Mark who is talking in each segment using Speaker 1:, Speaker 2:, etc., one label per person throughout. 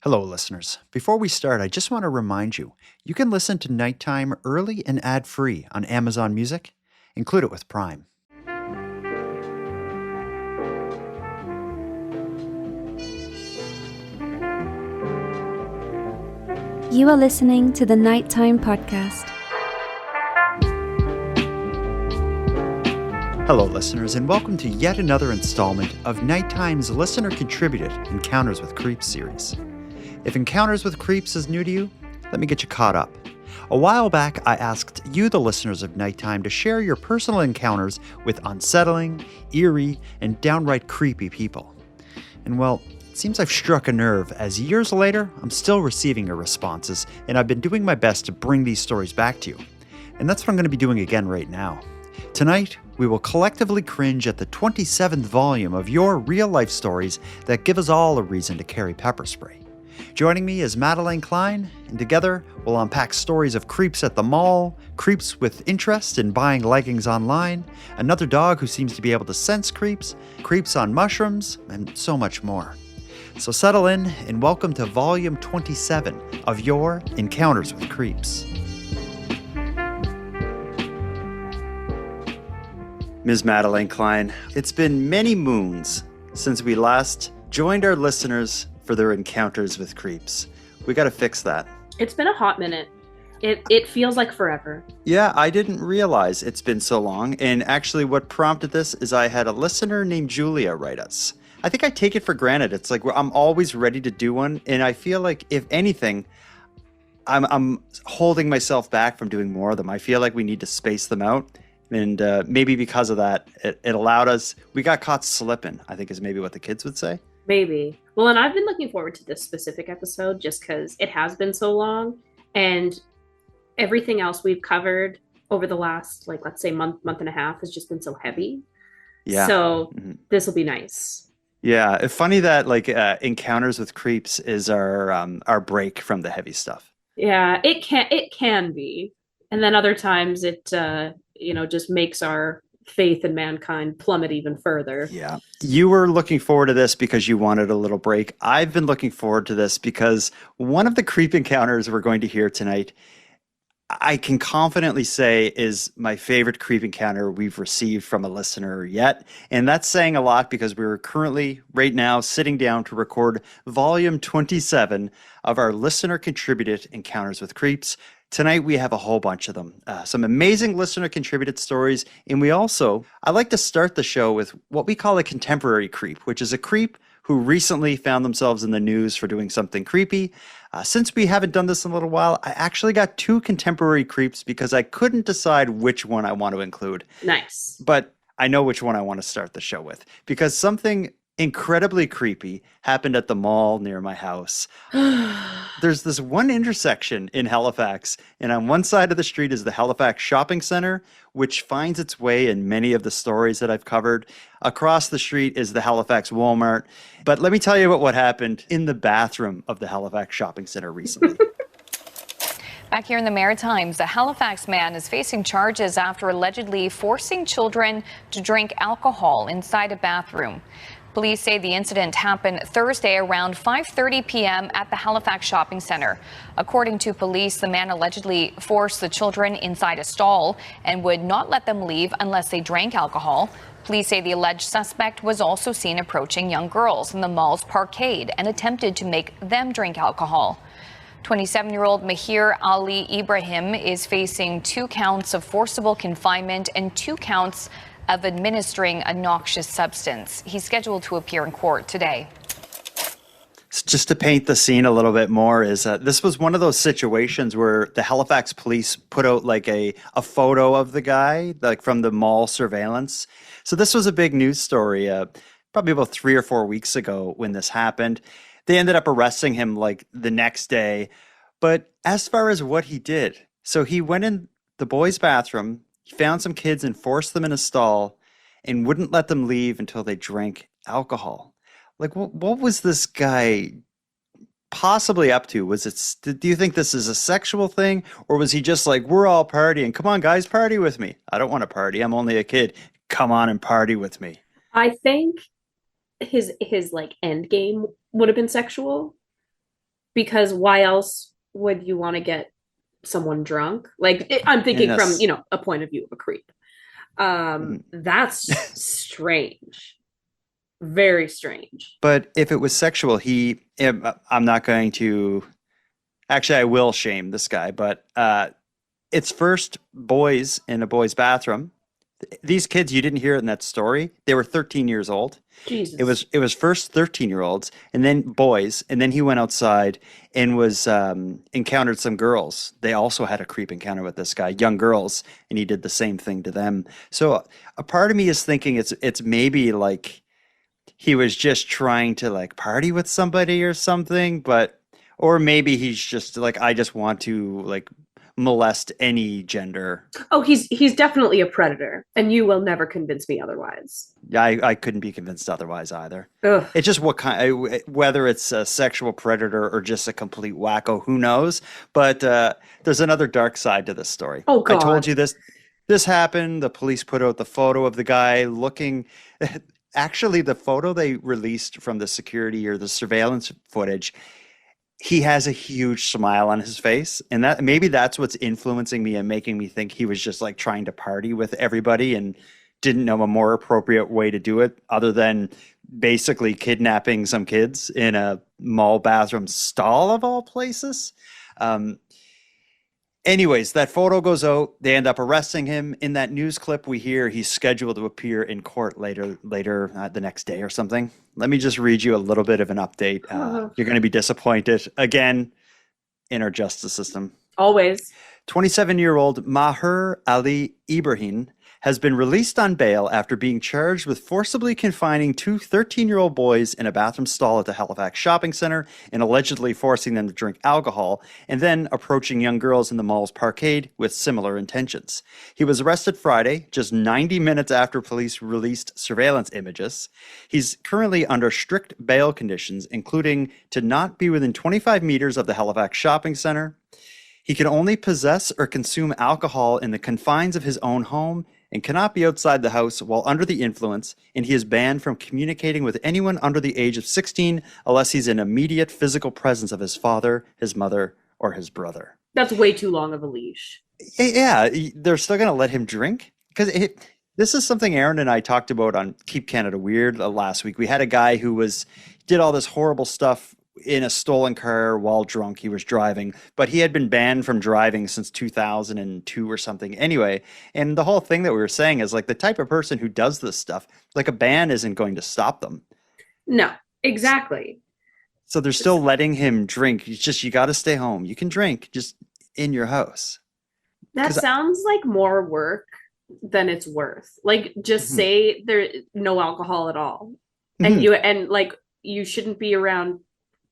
Speaker 1: Hello, listeners. Before we start, I just want to remind you you can listen to Nighttime early and ad free on Amazon Music. Include it with Prime.
Speaker 2: You are listening to the Nighttime Podcast.
Speaker 1: Hello, listeners, and welcome to yet another installment of Nighttime's listener contributed Encounters with Creeps series. If Encounters with Creeps is new to you, let me get you caught up. A while back, I asked you, the listeners of Nighttime, to share your personal encounters with unsettling, eerie, and downright creepy people. And well, it seems I've struck a nerve, as years later, I'm still receiving your responses, and I've been doing my best to bring these stories back to you. And that's what I'm going to be doing again right now. Tonight, we will collectively cringe at the 27th volume of your real-life stories that give us all a reason to carry pepper spray. Joining me is Madelayne Klein, and together we'll unpack stories of creeps at the mall, creeps with interest in buying leggings online, another dog who seems to be able to sense creeps, creeps on mushrooms, and so much more. So settle in and welcome to Volume 27 of your Encounters with Creeps. Ms. Madelayne Klein, it's been many moons since we last joined our listeners for their encounters with creeps. We got to fix that.
Speaker 3: It's been a hot minute. It feels like forever.
Speaker 1: Yeah, I didn't realize it's been so long. And actually what prompted this is I had a listener named Julia write us. I think I take it for granted. It's like I'm always ready to do one. And I feel like, if anything, I'm holding myself back from doing more of them. I feel like we need to space them out. And maybe because of that, it allowed us, we got caught slipping, I think is maybe what the kids would say.
Speaker 3: Maybe. Well, and I've been looking forward to this specific episode just because it has been so long. And everything else we've covered over the last, like, let's say month and a half has just been so heavy.
Speaker 1: Yeah.
Speaker 3: So This will be nice.
Speaker 1: Yeah. It's funny that Encounters with Creeps is our break from the heavy stuff.
Speaker 3: Yeah, it can be. And then other times it, just makes our faith in mankind plummet even further.
Speaker 1: Yeah. You were looking forward to this because you wanted a little break. I've been looking forward to this because one of the creep encounters we're going to hear tonight, I can confidently say is my favorite creep encounter we've received from a listener yet. And that's saying a lot because we're currently right now sitting down to record volume 27 of our listener contributed Encounters with Creeps. Tonight, we have a whole bunch of them. Some amazing listener-contributed stories. And I like to start the show with what we call a contemporary creep, which is a creep who recently found themselves in the news for doing something creepy. Since we haven't done this in a little while, I actually got two contemporary creeps because I couldn't decide which one I want to include.
Speaker 3: Nice.
Speaker 1: But I know which one I want to start the show with because something incredibly creepy happened at the mall near my house. There's this one intersection in Halifax, and on one side of the street is the Halifax Shopping Center, which finds its way in many of the stories that I've covered. Across the street is the Halifax Walmart. But let me tell you what happened in the bathroom of the Halifax Shopping Center recently.
Speaker 4: Back here in the Maritimes, a Halifax man is facing charges after allegedly forcing children to drink alcohol inside a bathroom. Police say the incident happened Thursday around 5:30 p.m. at the Halifax Shopping Center. According to police, the man allegedly forced the children inside a stall and would not let them leave unless they drank alcohol. Police say the alleged suspect was also seen approaching young girls in the mall's parkade and attempted to make them drink alcohol. 27-year-old Mahir Ali Ibrahim is facing 2 counts of forcible confinement and 2 counts of administering a noxious substance. He's scheduled to appear in court today.
Speaker 1: Just to paint the scene a little bit more, is this was one of those situations where the Halifax police put out like a photo of the guy, like from the mall surveillance. So this was a big news story, probably about 3 or 4 weeks ago when this happened. They ended up arresting him like the next day. But as far as what he did, so he went in the boys' bathroom, he found some kids and forced them in a stall and wouldn't let them leave until they drank alcohol. Like, what was this guy possibly up to? Do you think this is a sexual thing, or was he just like, we're all partying, come on guys, party with me? I don't want to party, I'm only a kid, come on and party with me.
Speaker 3: I think his like end game would have been sexual. because why else would you want to get someone drunk? Like, I'm thinking from, a point of view of a creep. That's strange. Very strange.
Speaker 1: But if it was sexual, I'm not going to, actually, I will shame this guy, but it's first boys in a boys' bathroom. These kids, you didn't hear it in that story. They were 13 years old.
Speaker 3: Jesus.
Speaker 1: It was first 13-year-olds and then boys, and then he went outside and was encountered some girls. They also had a creep encounter with this guy, young girls, and he did the same thing to them. So a part of me is thinking it's maybe like he was just trying to like party with somebody or something, or maybe he's just like, I just want to like molest any gender.
Speaker 3: Oh, he's definitely a predator, and you will never convince me otherwise.
Speaker 1: Yeah, I couldn't be convinced otherwise either.
Speaker 3: Ugh.
Speaker 1: It's just whether it's a sexual predator or just a complete wacko, who knows? But there's another dark side to this story.
Speaker 3: Oh, God.
Speaker 1: I told you this happened. The police put out the photo of the guy looking. Actually, the photo they released from the security or the surveillance footage, he has a huge smile on his face, and that maybe that's what's influencing me and making me think he was just like trying to party with everybody and didn't know a more appropriate way to do it other than basically kidnapping some kids in a mall bathroom stall of all places. Anyways, that photo goes out. They end up arresting him. In that news clip, we hear he's scheduled to appear in court later the next day or something. Let me just read you a little bit of an update. You're going to be disappointed again in our justice system.
Speaker 3: Always.
Speaker 1: 27-year-old Maher Ali Ibrahim has been released on bail after being charged with forcibly confining two 13-year-old boys in a bathroom stall at the Halifax shopping center and allegedly forcing them to drink alcohol, and then approaching young girls in the mall's parkade with similar intentions. He was arrested Friday, just 90 minutes after police released surveillance images. He's currently under strict bail conditions, including to not be within 25 meters of the Halifax shopping center. He can only possess or consume alcohol in the confines of his own home and cannot be outside the house while under the influence, and he is banned from communicating with anyone under the age of 16 unless he's in immediate physical presence of his father, his mother, or his brother.
Speaker 3: That's way too long of a leash.
Speaker 1: Yeah, they're still going to let him drink? Because this is something Aaron and I talked about on Keep Canada Weird last week. We had a guy who did all this horrible stuff in a stolen car while drunk. He was driving, but he had been banned from driving since 2002 or something anyway. And the whole thing that we were saying is like the type of person who does this stuff, like a ban isn't going to stop them.
Speaker 3: No, exactly.
Speaker 1: So they're still letting him drink. It's just, you got to stay home. You can drink just in your house.
Speaker 3: That sounds like more work than it's worth. Like, just say there's no alcohol at all. And you shouldn't be around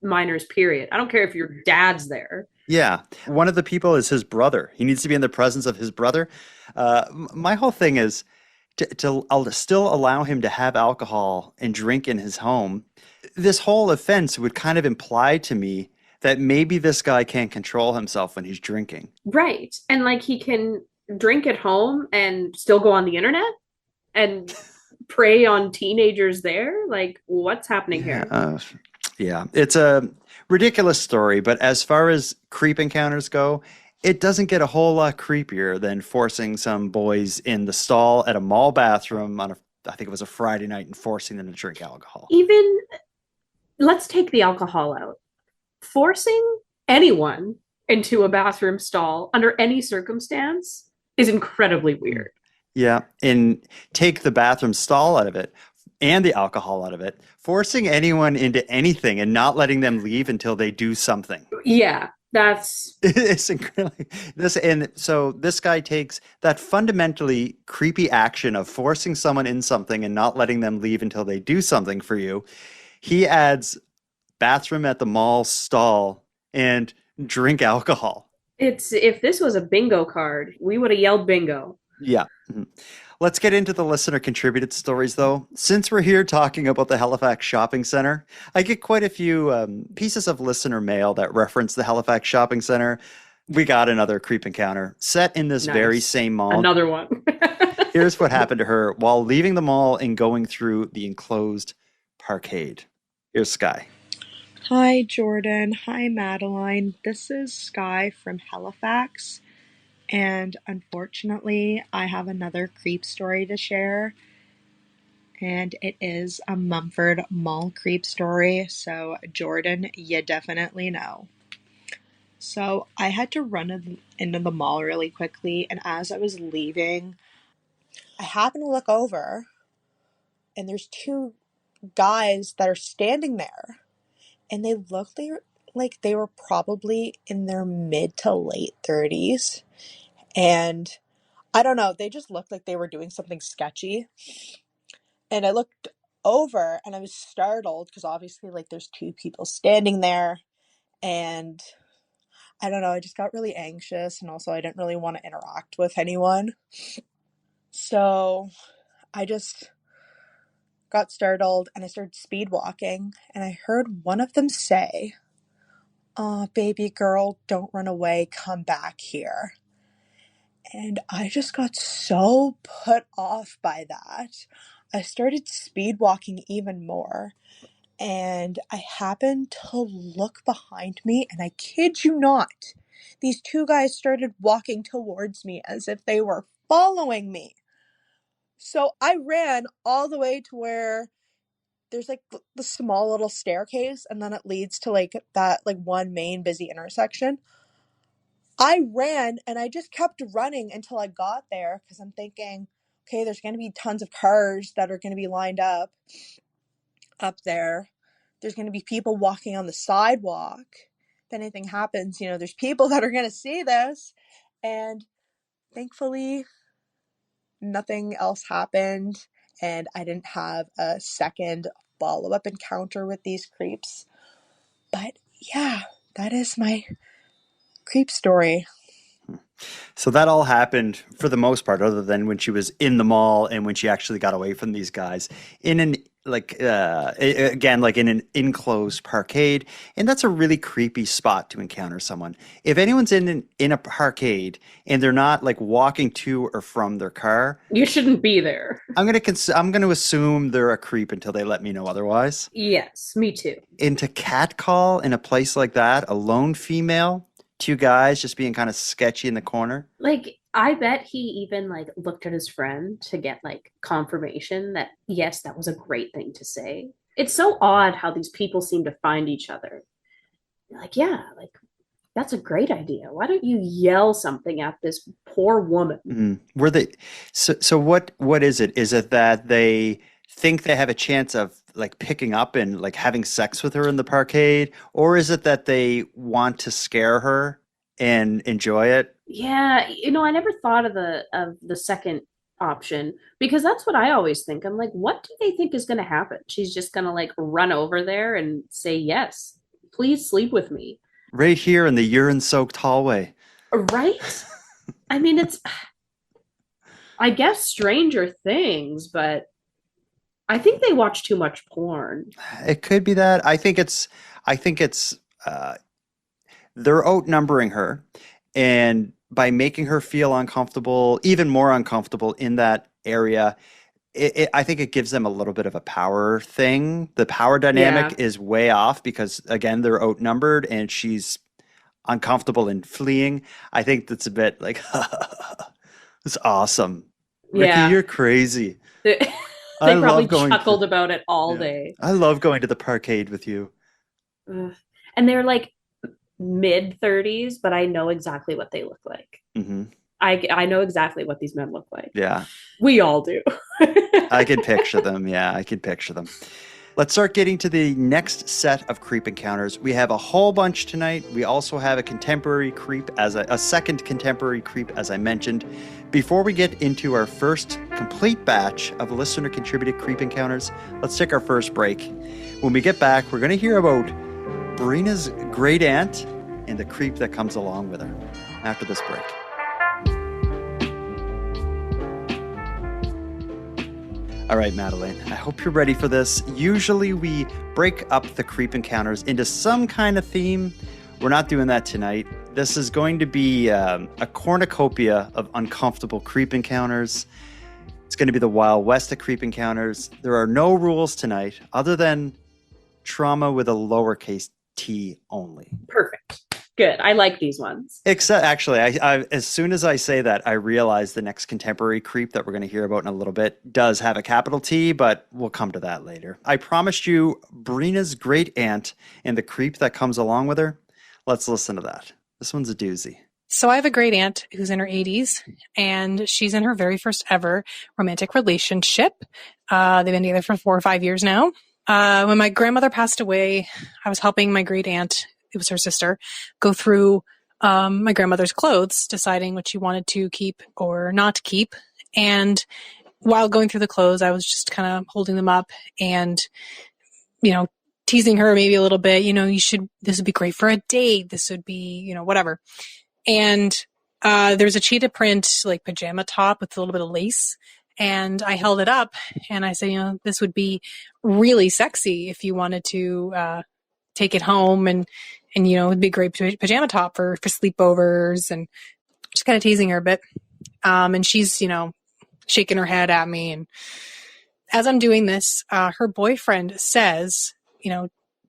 Speaker 3: minors, period. I don't care if your dad's there.
Speaker 1: Yeah. One of the people is his brother. He needs to be in the presence of his brother. My whole thing is to still allow him to have alcohol and drink in his home. This whole offense would kind of imply to me that maybe this guy can't control himself when he's drinking. Right.
Speaker 3: And like he can drink at home and still go on the internet and prey on teenagers there. Like, what's happening here?
Speaker 1: Yeah, it's a ridiculous story, but as far as creep encounters go, it doesn't get a whole lot creepier than forcing some boys in the stall at a mall bathroom on I think it was a Friday night, and forcing them to drink alcohol.
Speaker 3: Even, let's take the alcohol out. Forcing anyone into a bathroom stall under any circumstance is incredibly weird.
Speaker 1: Yeah, and take the bathroom stall out of it and the alcohol out of it, forcing anyone into anything and not letting them leave until they do something.
Speaker 3: Yeah, it's
Speaker 1: incredible. So this guy takes that fundamentally creepy action of forcing someone in something and not letting them leave until they do something for you. He adds bathroom at the mall stall and drink alcohol.
Speaker 3: If this was a bingo card, we would have yelled bingo.
Speaker 1: Yeah. Mm-hmm. Let's get into the listener contributed stories, though. Since we're here talking about the Halifax Shopping Center, I get quite a few pieces of listener mail that reference the Halifax Shopping Center. We got another creep encounter set in this very same mall.
Speaker 3: Another one.
Speaker 1: Here's what happened to her while leaving the mall and going through the enclosed parkade. Here's Sky.
Speaker 5: Hi, Jordan. Hi, Madeline. This is Sky from Halifax, and unfortunately, I have another creep story to share, and it is a Mumford Mall creep story, so Jordan, you definitely know. So, I had to run into the mall really quickly, and as I was leaving, I happened to look over, and there's two guys that are standing there. And they looked like they were probably in their mid to late 30s. And I don't know, they just looked like they were doing something sketchy. And I looked over and I was startled because obviously, like, there's two people standing there. And I don't know, I just got really anxious. And also, I didn't really want to interact with anyone. So I just got startled and I started speed walking. And I heard one of them say, "Oh, baby girl, don't run away, come back here." And I just got so put off by that. I started speed walking even more. And I happened to look behind me, and I kid you not, these two guys started walking towards me as if they were following me. So I ran all the way to where there's like the small little staircase, and then it leads to like that like one main busy intersection. I ran and I just kept running until I got there because I'm thinking, okay, there's going to be tons of cars that are going to be lined up there. There's going to be people walking on the sidewalk. If anything happens, there's people that are going to see this. And thankfully, nothing else happened. And I didn't have a second follow-up encounter with these creeps. But yeah, that is my creep story.
Speaker 1: So that all happened for the most part, other than when she was in the mall and when she actually got away from these guys in an again, like in an enclosed parkade. And that's a really creepy spot to encounter someone. If anyone's in a parkade and they're not like walking to or from their car,
Speaker 3: You shouldn't be there.
Speaker 1: I'm gonna assume they're a creep until they let me know otherwise.
Speaker 3: Yes, me too.
Speaker 1: And to catcall in a place like that, a lone female, two guys just being kind of sketchy in the corner.
Speaker 3: Like, I bet he even like looked at his friend to get like confirmation that yes, that was a great thing to say. It's so odd how these people seem to find each other. Like, yeah, like that's a great idea. Why don't you yell something at this poor woman?
Speaker 1: Were they so what is it? Is it that they think they have a chance of like picking up and like having sex with her in the parkade, or is it that they want to scare her and enjoy it?
Speaker 3: Yeah, I never thought of the second option because that's what I always think. I'm like, what do they think is going to happen? She's just going to like run over there and say, "Yes, please sleep with me."
Speaker 1: Right here in the urine-soaked hallway.
Speaker 3: Right? I mean, it's I guess Stranger Things, but I think they watch too much porn.
Speaker 1: It could be that. I think it's they're outnumbering her, and by making her feel uncomfortable, even more uncomfortable in that area, I think it gives them a little bit of a power thing. The power dynamic is way off because, again, they're outnumbered and she's uncomfortable and fleeing. I think that's a bit like, it's awesome. Ricky, you're crazy.
Speaker 3: They probably chuckled about it all day.
Speaker 1: I love going to the parkade with you.
Speaker 3: And they're like mid-30s, but I know exactly what they look like.
Speaker 1: Mm-hmm.
Speaker 3: I know exactly what these men look like.
Speaker 1: Yeah.
Speaker 3: We all do.
Speaker 1: I can picture them. Yeah, I can picture them. Let's start getting to the next set of creep encounters. We have a whole bunch tonight. We also have a contemporary creep a second contemporary creep, as I mentioned. Before we get into our first complete batch of listener contributed creep encounters, let's take our first break. When we get back, we're going to hear about Brina's great aunt and the creep that comes along with her after this break. All right, Madelayne, I hope you're ready for this. Usually we break up the creep encounters into some kind of theme. We're not doing that tonight. This is going to be a cornucopia of uncomfortable creep encounters. It's going to be the Wild West of creep encounters. There are no rules tonight other than trauma with a lowercase tea only.
Speaker 3: Perfect. Good. I like these ones.
Speaker 1: Except, actually, I as soon as I say that, I realize the next contemporary creep that we're going to hear about in a little bit does have a capital T, but we'll come to that later. I promised you Brina's great aunt and the creep that comes along with her. Let's listen to that. This one's a doozy.
Speaker 6: So I have a great aunt who's in her 80s, and she's in her very first ever romantic relationship. They've been together for 4 or 5 years now. When my grandmother passed away, I was helping my great aunt, it was her sister, go through my grandmother's clothes, deciding what she wanted to keep or not keep. And while going through the clothes, I was just kind of holding them up and, teasing her maybe a little bit, this would be great for a date. This would be, whatever. And there's a cheetah print, like pajama top with a little bit of lace. And I held it up and I said, this would be really sexy if you wanted to take it home and it'd be a great pajama top for sleepovers, and just kind of teasing her a bit. And she's, shaking her head at me. And as I'm doing this, her boyfriend says,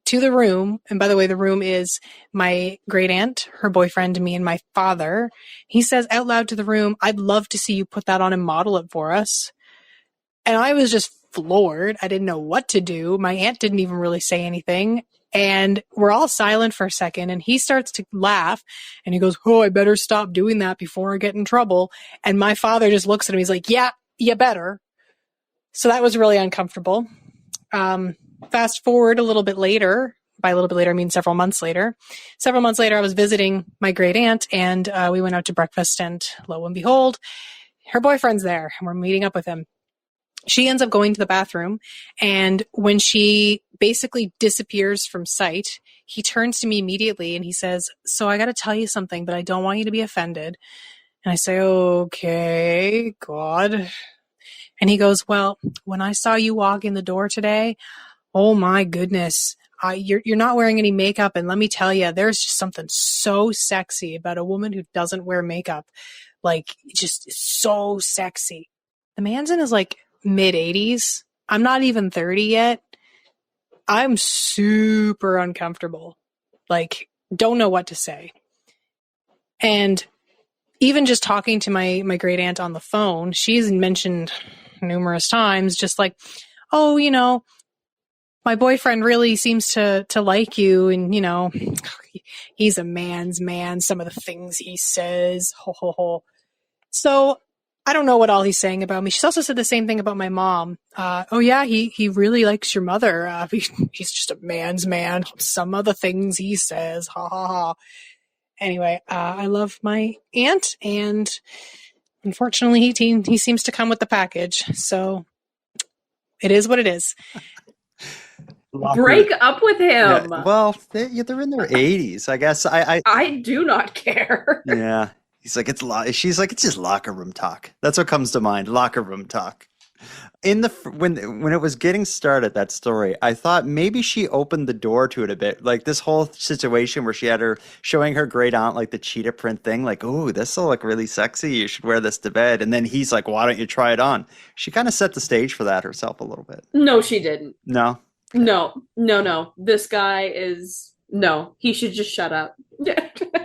Speaker 6: to the room, and by the way, the room is my great aunt, her boyfriend, me, and my father. He says out loud to the room, "I'd love to see you put that on and model it for us." And I was just floored. I didn't know what to do. My aunt didn't even really say anything. And we're all silent for a second, and he starts to laugh, and he goes, "Oh, I better stop doing that before I get in trouble." And my father just looks at him. He's like, "Yeah, you better." So that was really uncomfortable. Fast forward a little bit later. By a little bit later, I mean several months later. Several months later, I was visiting my great aunt, and we went out to breakfast, and lo and behold, her boyfriend's there, and we're meeting up with him. She ends up going to the bathroom, and when she basically disappears from sight, he turns to me immediately, and he says, "So I got to tell you something, but I don't want you to be offended." And I say, "Okay, God." And he goes, "Well, when I saw you walk in the door today, oh my goodness, you're not wearing any makeup. And let me tell you, there's just something so sexy about a woman who doesn't wear makeup. Like, just so sexy." The man's in his mid 80s. I'm not even 30 yet. I'm super uncomfortable. Don't know what to say. And even just talking to my great aunt on the phone, she's mentioned numerous times, just "Oh, my boyfriend really seems to like you, and he's a man's man. Some of the things he says, ho ho ho." So I don't know what all he's saying about me. She's also said the same thing about my mom. "Oh yeah, he really likes your mother. He's just a man's man. Some of the things he says, ha ha ha." Anyway, I love my aunt, and unfortunately, he seems to come with the package. So it is what it is.
Speaker 3: Break up with him.
Speaker 1: Yeah, well, they're in their 80s, I guess.
Speaker 3: I do not care.
Speaker 1: Yeah. He's like, she's like, "It's just locker room talk." That's what comes to mind. Locker room talk. When it was getting started, that story, I thought maybe she opened the door to it a bit. Like this whole situation where she had her showing her great aunt the cheetah print thing, "Oh, this will look really sexy. You should wear this to bed." And then he's like, "Why don't you try it on?" She kind of set the stage for that herself a little bit.
Speaker 3: No, she didn't.
Speaker 1: No.
Speaker 3: No. This guy is no. He should just shut up.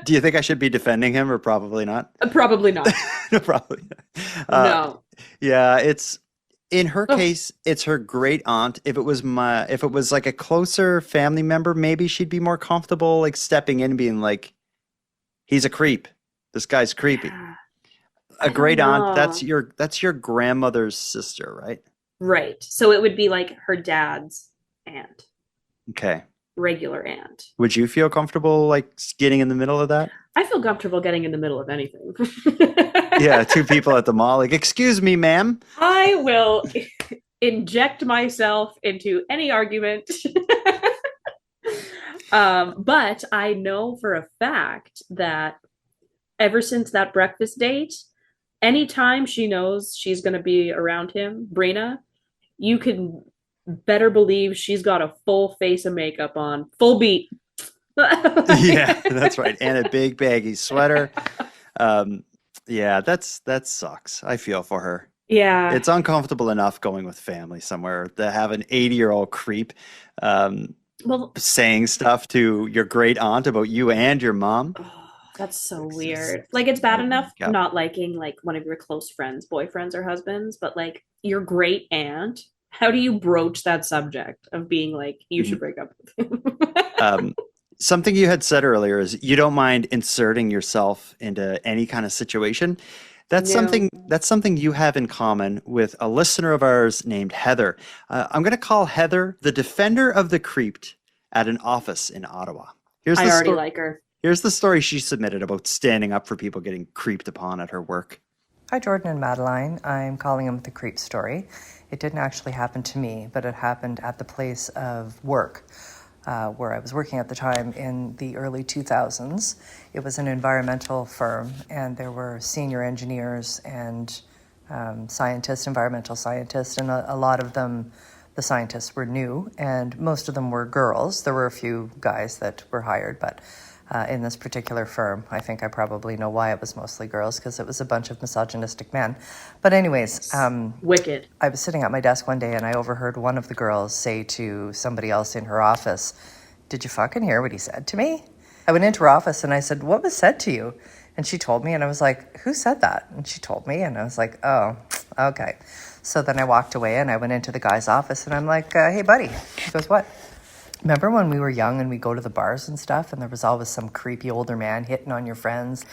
Speaker 1: Do you think I should be defending him, or probably not?
Speaker 3: Probably not.
Speaker 1: No, probably not.
Speaker 3: No.
Speaker 1: Yeah, it's in her case, it's her great aunt. If it was a closer family member, maybe she'd be more comfortable stepping in and being like, "He's a creep. This guy's creepy." A great aunt, that's your grandmother's sister, right?
Speaker 3: Right. So it would be like her dad's aunt.
Speaker 1: Okay.
Speaker 3: Regular aunt.
Speaker 1: Would you feel comfortable getting in the middle of that?
Speaker 3: I feel comfortable getting in the middle of anything.
Speaker 1: Yeah, two people at the mall, "Excuse me, ma'am."
Speaker 3: I will inject myself into any argument. But I know for a fact that ever since that breakfast date, anytime she knows she's going to be around him, Brina, you can better believe she's got a full face of makeup on, full beat.
Speaker 1: Yeah, that's right. And a big baggy sweater. Yeah, that sucks. I feel for her.
Speaker 3: Yeah.
Speaker 1: It's uncomfortable enough going with family somewhere to have an 80-year-old creep.
Speaker 3: Well,
Speaker 1: saying stuff to your great aunt about you and your mom.
Speaker 3: oh, that's so
Speaker 1: This is
Speaker 3: weird. Like, it's bad enough
Speaker 1: yep.
Speaker 3: not liking like one of your close friends, boyfriends, or husbands, but like your great aunt. How do you broach that subject of being like, you should
Speaker 1: Mhm.
Speaker 3: break up with him?
Speaker 1: Um, something you had said earlier is you don't mind inserting yourself into any kind of situation.
Speaker 3: No.
Speaker 1: That's something you have in common with a listener of ours named Heather. I'm going to call Heather the defender of the creeped at an office in Ottawa. Here's
Speaker 3: I
Speaker 1: the
Speaker 3: already
Speaker 1: story.
Speaker 3: like her.
Speaker 1: Here's the story she submitted about standing up for people getting creeped upon at her work.
Speaker 7: Hi, Jordan and Madeline. I'm calling them the creep story. It didn't actually happen to me, but it happened at the place of work where I was working at the time in the early 2000s. It was an environmental firm, and there were senior engineers and scientists, environmental scientists, and a lot of them, the scientists were new, and most of them were girls. There were a few guys that were hired, but in this particular firm, I think I probably know why it was mostly girls, because it was a bunch of misogynistic men. But anyways,
Speaker 3: Wicked.
Speaker 7: I was sitting at my desk one day and I overheard one of the girls say to somebody else in her office, "Did you fucking hear what he said to me?" I went into her office and I said, "What was said to you?" And she told me, and I was like, "Who said that?" And she told me, and I was like, "Oh, okay." So then I walked away and I went into the guy's office and I'm like, "Hey, buddy." He goes, "What?" Remember when we were young and we go to the bars and stuff and there was always some creepy older man hitting on your friends?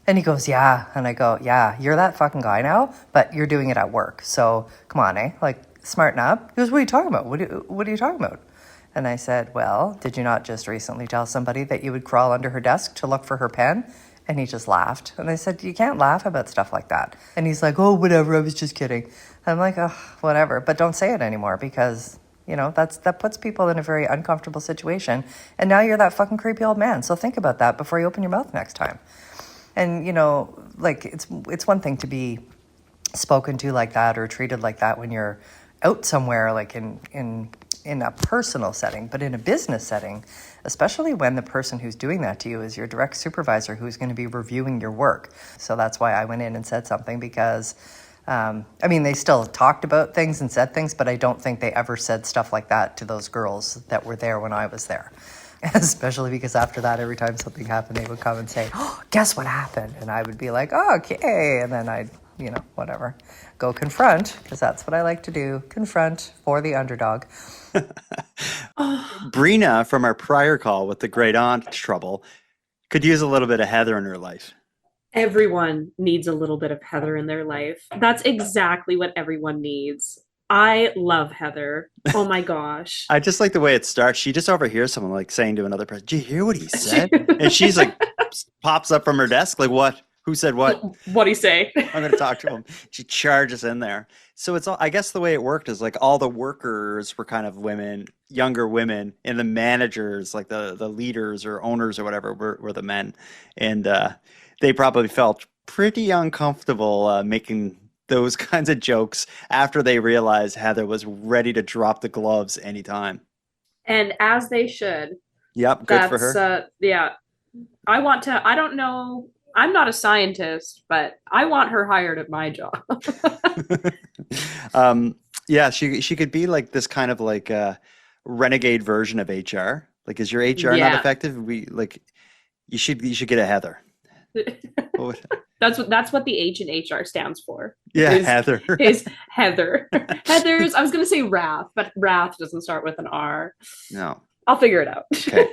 Speaker 7: And he goes, "Yeah." And I go, "Yeah, you're that fucking guy now, but you're doing it at work. So come on, eh? Like, smarten up." He goes, "What are you talking about? What are you talking about?" And I said, "Well, did you not just recently tell somebody that you would crawl under her desk to look for her pen?" And he just laughed. And I said, "You can't laugh about stuff like that." And he's like, "Oh, whatever, I was just kidding." And I'm like, "Oh, whatever. But don't say it anymore because, you know, that puts people in a very uncomfortable situation. And now you're that fucking creepy old man. So think about that before you open your mouth next time." And, you know, like, it's one thing to be spoken to like that or treated like that when you're out somewhere, like in a personal setting, but in a business setting, especially when the person who's doing that to you is your direct supervisor who's going to be reviewing your work. So that's why I went in and said something because, I mean, they still talked about things and said things, but I don't think they ever said stuff like that to those girls that were there when I was there. Especially because after that, every time something happened, they would come and say, "Oh, guess what happened?" And I would be like, "Oh, okay." And then I'd, you know, whatever, go confront, because that's what I like to do, confront for the underdog.
Speaker 1: Brina, from our prior call with the great aunt trouble, could use a little bit of Heather in her life.
Speaker 3: Everyone needs a little bit of Heather in their life. That's exactly what everyone needs. I love Heather. Oh my gosh.
Speaker 1: I just like the way it starts. She just overhears someone like saying to another person, "Did you hear what he said?" And she's like, pops up from her desk, like, "What? Who said what?"
Speaker 3: What'd he say?
Speaker 1: I'm going to talk to him. She charges in there. So it's all, I guess the way it worked is like all the workers were kind of women, younger women, and the managers, like the leaders or owners or whatever, were the men. And they probably felt pretty uncomfortable making those kinds of jokes after they realized Heather was ready to drop the gloves anytime.
Speaker 3: And as they should.
Speaker 1: Yep, good for her.
Speaker 3: Yeah. I don't know. I'm not a scientist, but I want her hired at my job.
Speaker 1: Yeah, she could be like this kind of like renegade version of HR. Like, is your HR not effective? You should get a Heather.
Speaker 3: That's what the H in HR stands for.
Speaker 1: Yeah, Heather.
Speaker 3: Is Heather. Heather's, I was going to say Wrath, but Wrath doesn't start with an R.
Speaker 1: No.
Speaker 3: I'll figure it out.
Speaker 1: Okay.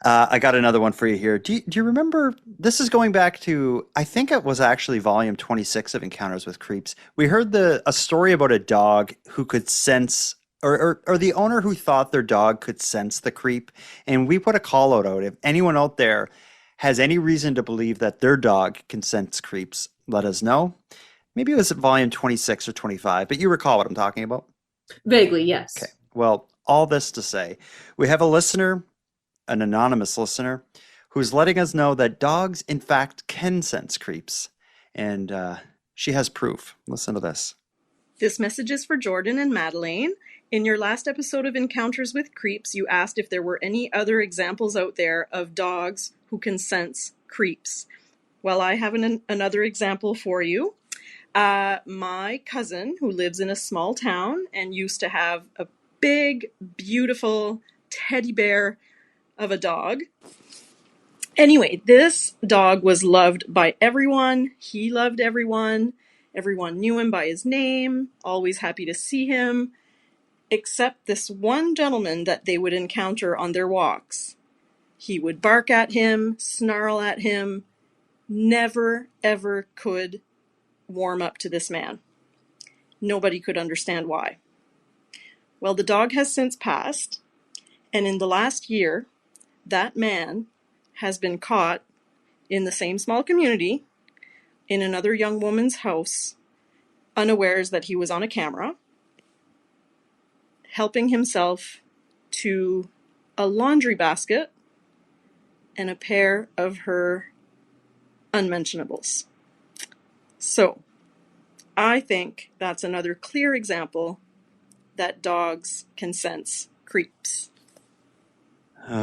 Speaker 1: I got another one for you here. Do you remember, this is going back to, I think it was actually volume 26 of Encounters with Creeps. We heard a story about a dog who could sense, or the owner who thought their dog could sense the creep. And we put a call out. If anyone out there has any reason to believe that their dog can sense creeps, let us know. Maybe it was volume 26 or 25, but you recall what I'm talking about?
Speaker 3: Vaguely, yes.
Speaker 1: Okay. Well, all this to say, we have a listener, an anonymous listener, who's letting us know that dogs, in fact, can sense creeps. And she has proof. Listen to this.
Speaker 8: This message is for Jordan and Madelayne. In your last episode of Encounters with Creeps, you asked if there were any other examples out there of dogs who can sense creeps. Well, I have another example for you. My cousin, who lives in a small town and used to have a big, beautiful teddy bear of a dog. Anyway, this dog was loved by everyone. He loved everyone. Everyone knew him by his name, always happy to see him, except this one gentleman that they would encounter on their walks. He would bark at him, snarl at him, never, ever could warm up to this man. Nobody could understand why. Well, the dog has since passed, and in the last year, that man has been caught in the same small community in another young woman's house, unawares that he was on a camera, helping himself to a laundry basket and a pair of her unmentionables. So, I think that's another clear example that dogs can sense creeps.
Speaker 1: Who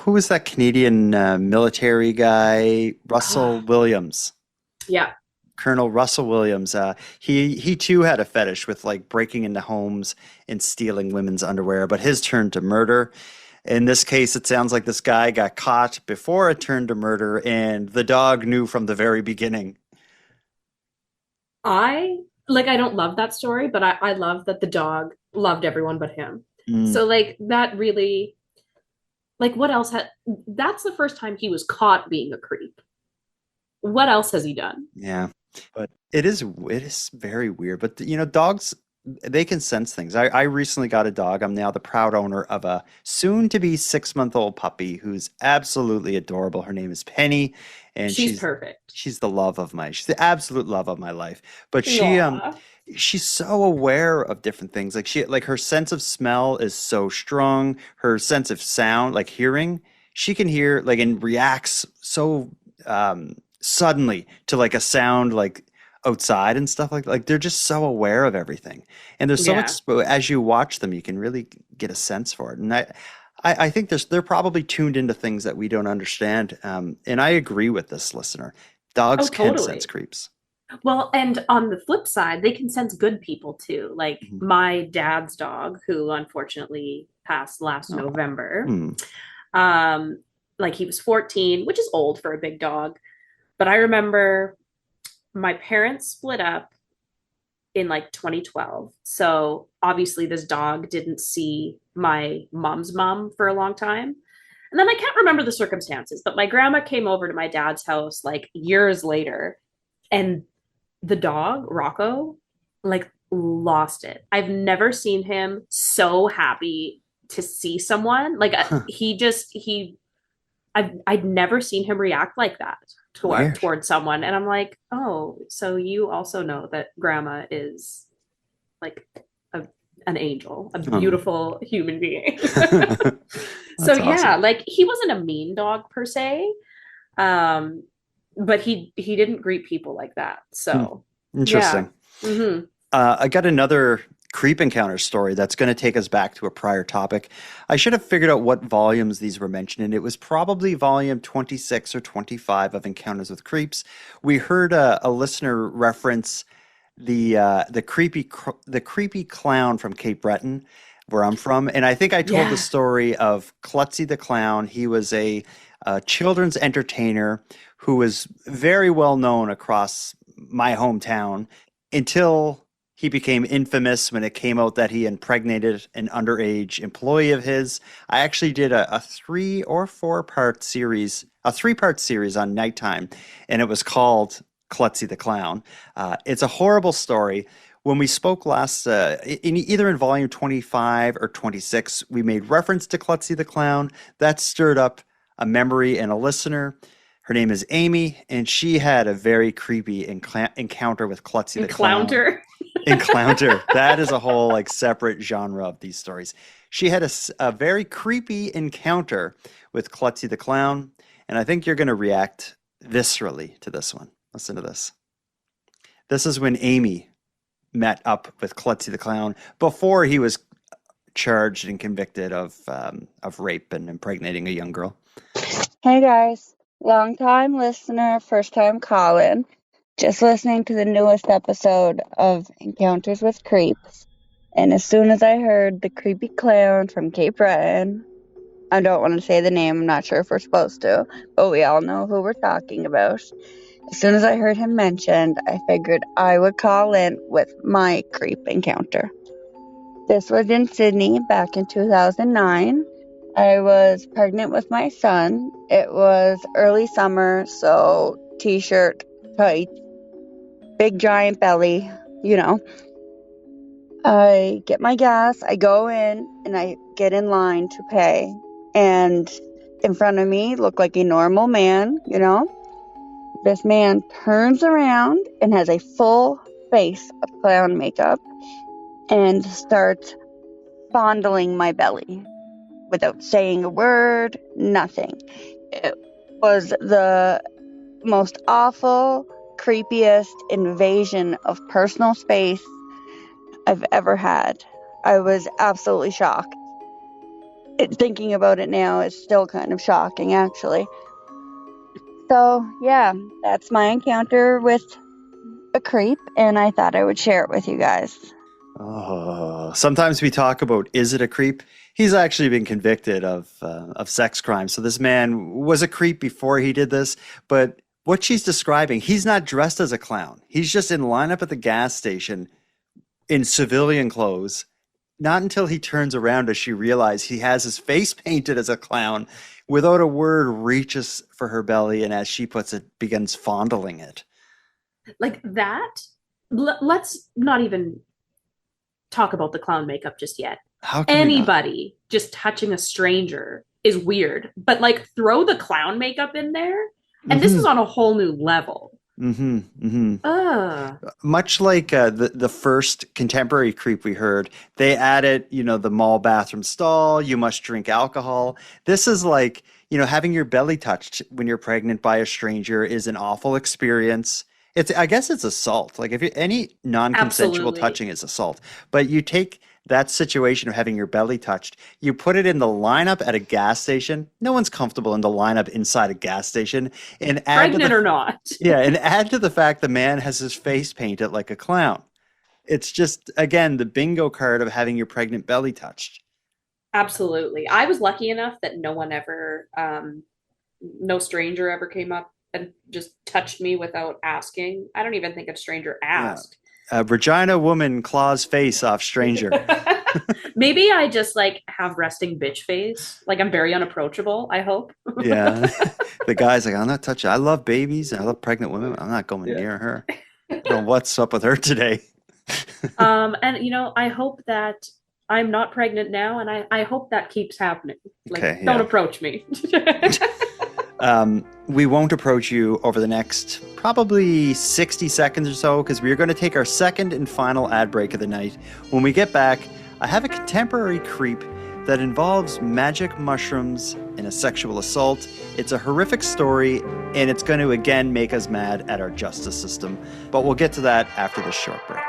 Speaker 1: was that Canadian military guy? Russell Williams.
Speaker 3: Yeah.
Speaker 1: Colonel Russell Williams. He too had a fetish with like breaking into homes and stealing women's underwear, but his turned to murder. In this case, it sounds like this guy got caught before it turned to murder, and the dog knew from the very beginning.
Speaker 3: I don't love that story, but I love that the dog loved everyone but him. So like that really, like what else that's the first time he was caught being a creep. What else has he done?
Speaker 1: Yeah, but it is very weird. But dogs, they can sense things. I recently got a dog. I'm now the proud owner of a soon-to-be 6-month-old puppy who's absolutely adorable. Her name is Penny, and
Speaker 3: she's perfect.
Speaker 1: She's the absolute love of my life. But
Speaker 3: Aww.
Speaker 1: she's so aware of different things. Like her sense of smell is so strong. Her sense of sound, like hearing, she can hear like and reacts so suddenly to like a sound like outside and stuff like they're just so aware of everything, and there's so much as you watch them you can really get a sense for it. And I think they're probably tuned into things that we don't understand, and I agree with this listener. Dogs can sense creeps.
Speaker 3: Well, and on the flip side, they can sense good people too. Like my dad's dog, who unfortunately passed last November. Like he was 14, which is old for a big dog. But I remember my parents split up in like 2012. So obviously this dog didn't see my mom's mom for a long time. And then I can't remember the circumstances, but my grandma came over to my dad's house like years later, and the dog, Rocco, like lost it. I've never seen him so happy to see someone. Like I'd never seen him react like that towards someone. And I'm like, oh, so you also know that grandma is like an angel, a beautiful human being. So yeah, like he wasn't a mean dog per se. But he didn't greet people like that. So
Speaker 1: interesting.
Speaker 3: Yeah.
Speaker 1: I got another creep encounter story that's going to take us back to a prior topic. I should have figured out what volumes these were mentioned in. It was probably volume 26 or 25 of Encounters with Creeps. We heard a listener reference the creepy clown from Cape Breton, where I'm from, and I think I told the story of Klutzy the Clown. He was a children's entertainer who was very well known across my hometown until he became infamous when it came out that he impregnated an underage employee of his. I actually did a 3 or 4-part series, a 3-part series on Nighttime, and it was called Klutzy the Clown. It's a horrible story. When we spoke last, either in volume 25 or 26, we made reference to Klutzy the Clown. That stirred up a memory in a listener. Her name is Amy, and she had a very creepy encounter with Klutzy the Clown. Encounter. That is a whole like separate genre of these stories. She had a very creepy encounter with Klutzy the Clown, and I think you're going to react viscerally to this one. Listen to this. This is when Amy met up with Klutzy the Clown before he was charged and convicted of rape and impregnating a young girl.
Speaker 9: Hey guys, long time listener, first time calling. Just listening to the newest episode of Encounters with Creeps. And as soon as I heard the creepy clown from Cape Breton, I don't want to say the name, I'm not sure if we're supposed to, but we all know who we're talking about. As soon as I heard him mentioned, I figured I would call in with my creep encounter. This was in Sydney back in 2009. I was pregnant with my son. It was early summer, so t-shirt, tights, big giant belly, you know. I get my gas, I go in, and I get in line to pay. And in front of me looked like a normal man, you know. This man turns around and has a full face of clown makeup and starts fondling my belly without saying a word, nothing. It was the most awful, creepiest invasion of personal space I've ever had. I was absolutely shocked. Thinking about it now is still kind of shocking, actually. So, yeah, that's my encounter with a creep, and I thought I would share it with you guys.
Speaker 1: Oh, sometimes we talk about, is it a creep? He's actually been convicted of sex crimes. So this man was a creep before he did this. But what she's describing, he's not dressed as a clown. He's just in line up at the gas station in civilian clothes. Not until he turns around does she realize he has his face painted as a clown. Without a word, reaches for her belly and, as she puts it, begins fondling it.
Speaker 3: Like that? Let's not even talk about the clown makeup just yet.
Speaker 1: How can
Speaker 3: Anybody just touching a stranger is weird, but like throw the clown makeup in there, and this is on a whole new level.
Speaker 1: Much like the first contemporary creep we heard, they added, the mall bathroom stall, you must drink alcohol. This is like, having your belly touched when you're pregnant by a stranger is an awful experience. I guess it's assault. Like any non-consensual touching is assault, but you take that situation of having your belly touched, you put it in the lineup at a gas station. No one's comfortable in the lineup inside a gas station. And
Speaker 3: pregnant or not.
Speaker 1: Yeah, and add to the fact the man has his face painted like a clown. It's just, again, the bingo card of having your pregnant belly touched.
Speaker 3: Absolutely. I was lucky enough that no stranger ever came up and just touched me without asking. I don't even think a stranger asked.
Speaker 1: Regina woman claws face off stranger.
Speaker 3: Maybe I just have resting bitch face. Like I'm very unapproachable, I hope.
Speaker 1: Yeah. The guy's like, I'm not touching. I love babies and I love pregnant women. I'm not going near her. I don't know what's up with her today.
Speaker 3: And I hope that I'm not pregnant now, and I hope that keeps happening. Don't approach me.
Speaker 1: We won't approach you over the next probably 60 seconds or so, because we're going to take our second and final ad break of the night. When we get back, I have a contemporary creep that involves magic mushrooms and a sexual assault. It's a horrific story, and it's going to again make us mad at our justice system. But we'll get to that after this short break.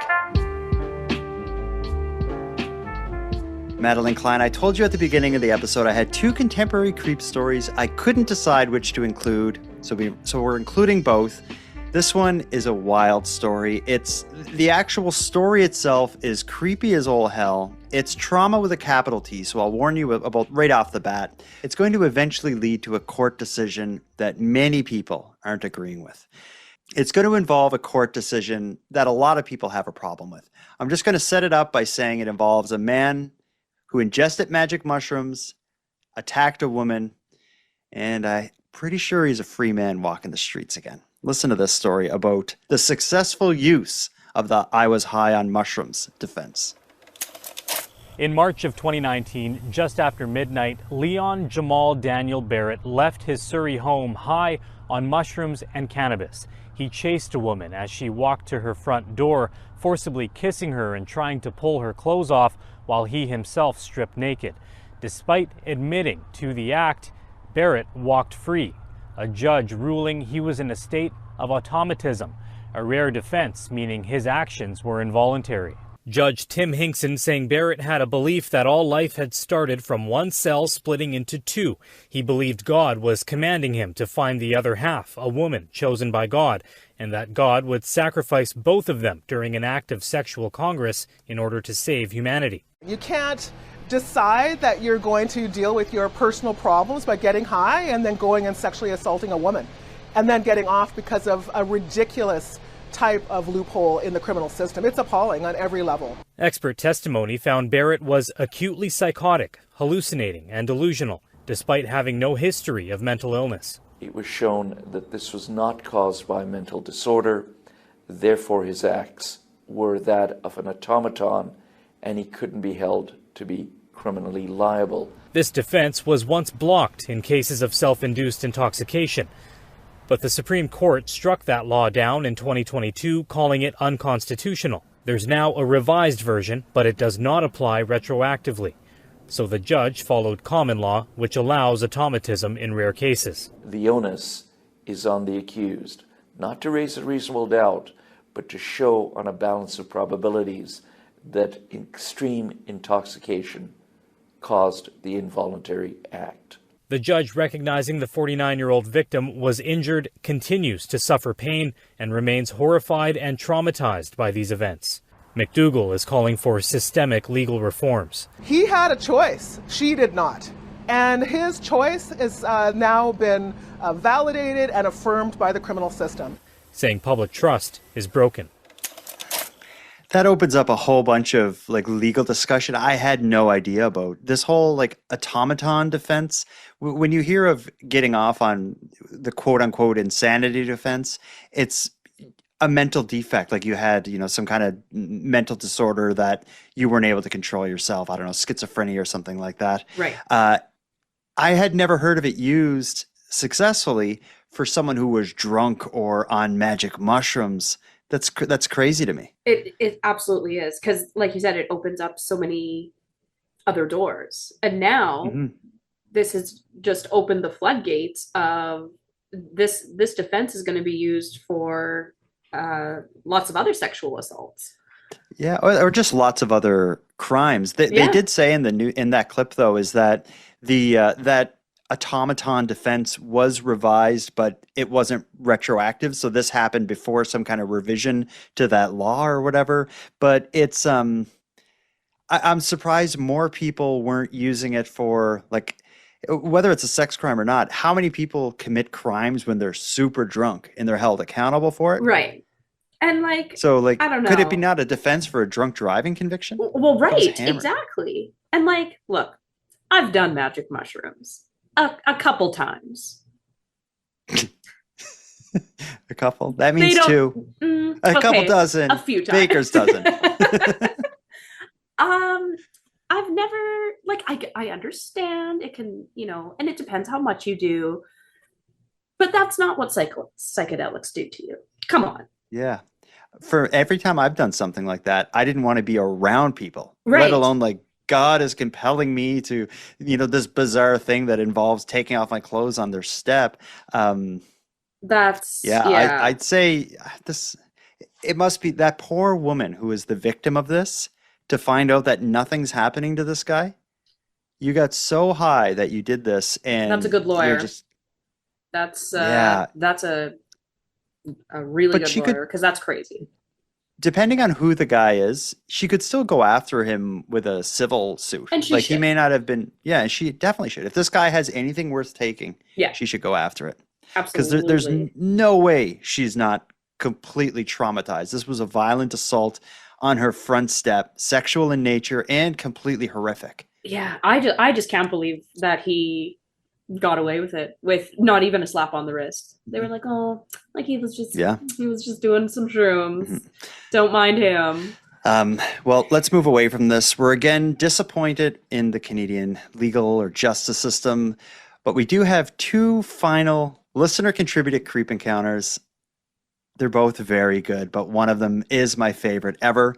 Speaker 1: Madelayne Klein, I told you at the beginning of the episode I had two contemporary creep stories. I couldn't decide which to include, so we're including both. This one is a wild story. The actual story itself is creepy as all hell. It's trauma with a capital T, so I'll warn you about right off the bat. It's going to eventually lead to a court decision that many people aren't agreeing with. It's going to involve a court decision that a lot of people have a problem with. I'm just going to set it up by saying it involves a man who ingested magic mushrooms, attacked a woman, and I'm pretty sure he's a free man walking the streets again. Listen to this story about the successful use of the I was high on mushrooms defense.
Speaker 10: In March of 2019, just after midnight, Leon Jamal Daniel Barrett left his Surrey home high on mushrooms and cannabis. He chased a woman as she walked to her front door, forcibly kissing her and trying to pull her clothes off while he himself stripped naked. Despite admitting to the act, Barrett walked free, a judge ruling he was in a state of automatism, a rare defense meaning his actions were involuntary. Judge Tim Hinkson saying Barrett had a belief that all life had started from one cell splitting into two. He believed God was commanding him to find the other half, a woman chosen by God, and that God would sacrifice both of them during an act of sexual congress in order to save humanity.
Speaker 11: You can't decide that you're going to deal with your personal problems by getting high and then going and sexually assaulting a woman and then getting off because of a ridiculous type of loophole in the criminal system. It's appalling on every level.
Speaker 10: Expert testimony found Barrett was acutely psychotic, hallucinating, and delusional, despite having no history of mental illness.
Speaker 12: It was shown that this was not caused by mental disorder, therefore his acts were that of an automaton, and he couldn't be held to be criminally liable.
Speaker 10: This defense was once blocked in cases of self-induced intoxication. But the Supreme Court struck that law down in 2022, calling it unconstitutional. There's now a revised version, but it does not apply retroactively. So the judge followed common law, which allows automatism in rare cases.
Speaker 12: The onus is on the accused, not to raise a reasonable doubt, but to show on a balance of probabilities that extreme intoxication caused the involuntary act.
Speaker 10: The judge, recognizing the 49-year-old victim was injured, continues to suffer pain and remains horrified and traumatized by these events. McDougall is calling for systemic legal reforms.
Speaker 11: He had a choice. She did not. And his choice has now been validated and affirmed by the criminal system.
Speaker 10: Saying public trust is broken.
Speaker 1: That opens up a whole bunch of legal discussion I had no idea about. This whole automaton defense. When you hear of getting off on the quote unquote insanity defense, it's a mental defect. Like you had, some kind of mental disorder that you weren't able to control yourself. I don't know, schizophrenia or something like that.
Speaker 3: Right.
Speaker 1: I had never heard of it used successfully for someone who was drunk or on magic mushrooms. That's crazy to me.
Speaker 3: It absolutely is, because like you said, it opens up so many other doors, and now this has just opened the floodgates of this defense is going to be used for lots of other sexual assaults.
Speaker 1: Yeah, or just lots of other crimes. They did say in that clip though is that that automaton defense was revised, but it wasn't retroactive. So this happened before some kind of revision to that law or whatever. But it's I'm surprised more people weren't using it for whether it's a sex crime or not. How many people commit crimes when they're super drunk and they're held accountable for it?
Speaker 3: Right. And I don't know.
Speaker 1: Could it be not a defense for a drunk driving conviction?
Speaker 3: Well, right, exactly. And look, I've done magic mushrooms. A couple times.
Speaker 1: A couple? That means two. A couple dozen.
Speaker 3: A few times.
Speaker 1: Baker's dozen.
Speaker 3: I've never I understand it can, and it depends how much you do, but that's not what psychedelics do to you. Come on.
Speaker 1: Yeah. For every time I've done something like that, I didn't want to be around people,
Speaker 3: right.
Speaker 1: Let alone God is compelling me to, this bizarre thing that involves taking off my clothes on their step. I'd say this, it must be that poor woman who is the victim of this to find out that nothing's happening to this guy. You got so high that you did this, and
Speaker 3: that's a good lawyer. That's a really good lawyer, because that's crazy.
Speaker 1: Depending on who the guy is, she could still go after him with a civil suit.
Speaker 3: And she
Speaker 1: he may not have been. Yeah, and she definitely should. If this guy has anything worth taking, she should go after it.
Speaker 3: Absolutely.
Speaker 1: Because there's no way she's not completely traumatized. This was a violent assault on her front step, sexual in nature, and completely horrific.
Speaker 3: Yeah, I just can't believe that he got away with it with not even a slap on the wrist. They were he was just doing some shrooms. Don't mind him.
Speaker 1: Well, let's move away from this. We're again disappointed in the Canadian legal or justice system, but we do have two final listener contributed creep encounters. They're both very good, but one of them is my favorite ever.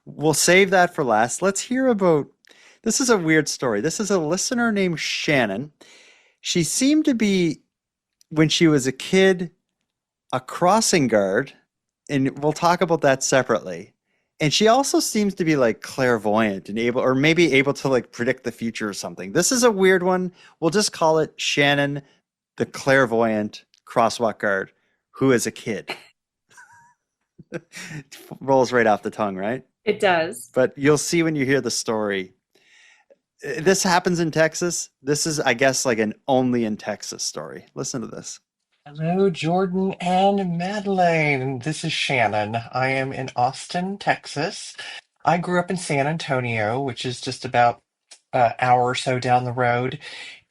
Speaker 1: We'll save that for last. Let's hear about, this is a weird story. This is a listener named Shannon. She seemed to be, when she was a kid, a crossing guard, and we'll talk about that separately. And she also seems to be like clairvoyant and able, or maybe able to like predict the future or something. This is a weird one. We'll just call it Shannon, the clairvoyant crosswalk guard, who is a kid. Rolls right off the tongue, right?
Speaker 3: It does.
Speaker 1: But you'll see when you hear the story. This happens in Texas. This is, I guess, like an only in Texas story. Listen to this.
Speaker 13: Hello, Jordan and Madelayne. This is Shannon. I am in Austin, Texas. I grew up in San Antonio, which is just about an hour or so down the road.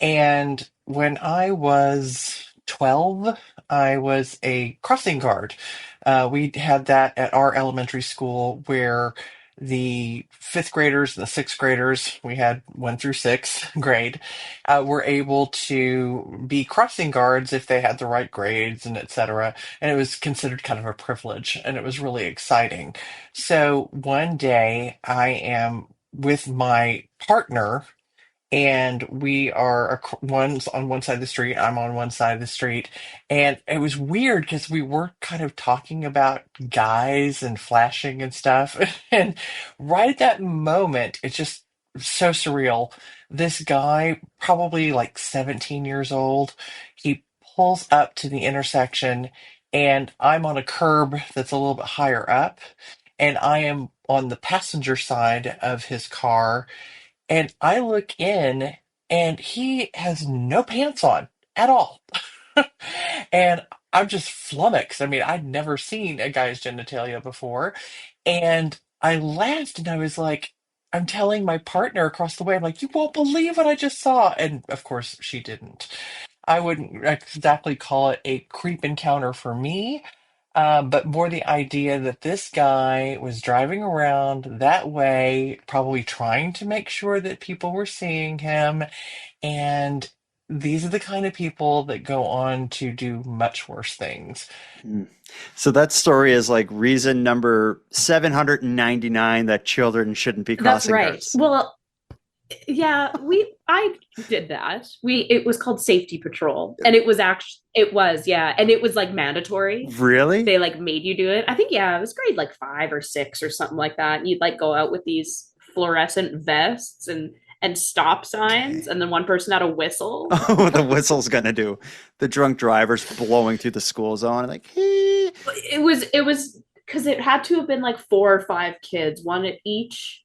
Speaker 13: And when I was 12, I was a crossing guard. We had that at our elementary school where the fifth graders and the sixth graders, we had 1 through 6 grade, were able to be crossing guards if they had the right grades and etc. And it was considered kind of a privilege, and it was really exciting. So one day I am with my partner, and we are one's on one side of the street, I'm on one side of the street, and it was weird because we were kind of talking about guys and flashing and stuff. And right at that moment, it's just so surreal. This guy, probably like 17 years old, he pulls up to the intersection, and I'm on a curb that's a little bit higher up, and I am on the passenger side of his car, and I look in, and he has no pants on at all. And I'm just flummoxed. I mean, I'd never seen a guy's genitalia before. And I laughed, and I was like, I'm telling my partner across the way, I'm like, you won't believe what I just saw. And of course, she didn't. I wouldn't exactly call it a creep encounter for me, but more the idea that this guy was driving around that way, probably trying to make sure that people were seeing him. And these are the kind of people that go on to do much worse things.
Speaker 1: So that story is like reason number 799 that children shouldn't be
Speaker 3: That's
Speaker 1: crossing
Speaker 3: right.
Speaker 1: guards.
Speaker 3: Well, yeah, I did that. It was called safety patrol, and it was and it was like mandatory.
Speaker 1: Really?
Speaker 3: They like made you do it. I think, yeah, it was grade like 5 or 6 or something like that. And you'd like go out with these fluorescent vests and stop signs, and then one person had a whistle.
Speaker 1: Oh, what the whistle's gonna do. The drunk driver's blowing through the school zone, like, hey.
Speaker 3: It was because it had to have been like 4 or 5 kids, one at each